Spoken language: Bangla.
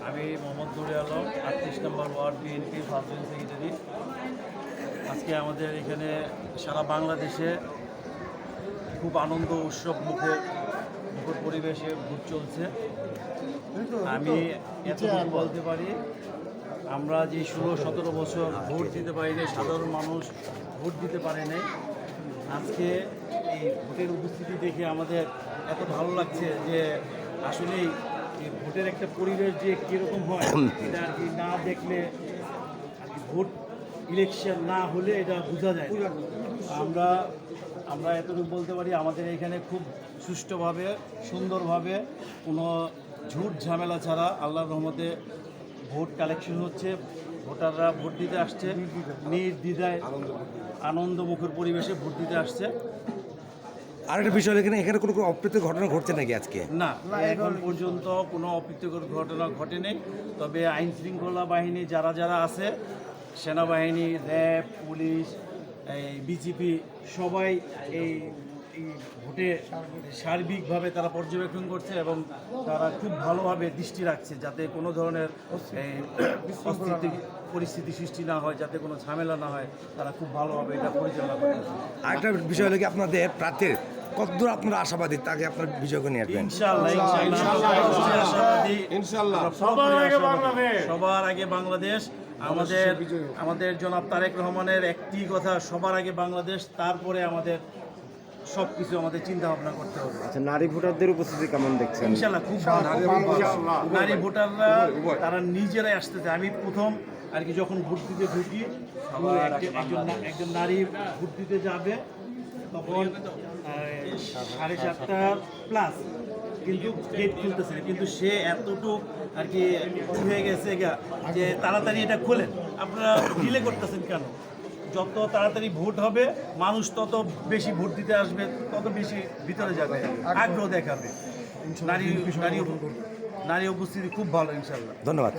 আমি মোহাম্মদ নুরে আলম 38 নম্বর ওয়ার্ড বিএনপি ফার্স্ট সেক্রেটারি। আজকে আমাদের এখানে সারা বাংলাদেশে খুব আনন্দ উৎসব মুখর পরিবেশে ভোট চলছে। আমি এতটুকু বলতে পারি, আমরা যে 16-17 বছর ভোট দিতে পারিনি, সাধারণ মানুষ ভোট দিতে পারে নাই, আজকে এই ভোটের উপস্থিতি দেখে আমাদের এত ভালো লাগছে যে আসলেই এই ভোটের একটা পরিবেশ যে কীরকম হয় এটা আর কি না দেখলে আর কি, ভোট ইলেকশন না হলে এটা বোঝা যায়। আমরা এতটুকু বলতে পারি, আমাদের এখানে খুব সুষ্ঠুভাবে সুন্দরভাবে কোনো ঝুট ঝামেলা ছাড়া আল্লাহর রহমতে ভোট কালেকশন হচ্ছে। ভোটাররা ভোট দিতে আসছে নির্দ্বিধায় আনন্দমুখর পরিবেশে ভোট দিতে আসছে। আর একটা বিষয়, এখানে কোনো অপ্রীতিকর ঘটনা ঘটছে নাকি আজকে? না, এখন পর্যন্ত কোনো অপ্রীতিকর ঘটনা ঘটেনি। তবে আইন শৃঙ্খলা বাহিনী যারা আছে, সেনাবাহিনী, র্যাব, পুলিশ, এই বিজিপি, সবাই এই ভোটে সার্বিকভাবে তারা পর্যবেক্ষণ করছে এবং তারা খুব ভালোভাবে দৃষ্টি রাখছে যাতে কোনো ধরনের পরিস্থিতি সৃষ্টি না হয়, যাতে কোনো ঝামেলা না হয়। তারা খুব ভালোভাবে এটা পরিচালনা করে। আরেকটা বিষয় হলো কি, আপনাদের প্রার্থীর কতদূর আপনারা আশাবাদী, তাকে আপনার বিজয় নিয়ে আসবেন? ইনশাআল্লাহ সবার আগে বাংলাদেশ। আমাদের জনাব তারেক রহমানের একটি কথা, সবার আগে বাংলাদেশ, তারপরে আমাদের সব কিছু আমাদের চিন্তা ভাবনা করতে হবে। আচ্ছা, নারী ভোটারদের উপস্থিতি কেমন দেখছেন? ইনশাআল্লাহ খুব ভালো। নারী ভোটাররা তারা নিজেরাই আসতেছে। আমি প্রথম আর কি যখন ভোট দিতে ঢুকি, একজন নারী ভোট দিতে যাবে তখন 7:30 প্লাস, কিন্তু গেট খুলতেছে না, কিন্তু সে এতটুক আর কি হয়ে গেছে যে তাড়াতাড়ি এটা খোলেন, আপনারা ডিলে করতেছেন কেন? যত তাড়াতাড়ি ভোট হবে, মানুষ তত বেশি ভোট দিতে আসবে, তত বেশি ভিতরে যাবে, আগ্রহ দেখাবে। নারী উপস্থিতি খুব ভালো ইনশাল্লাহ। ধন্যবাদ।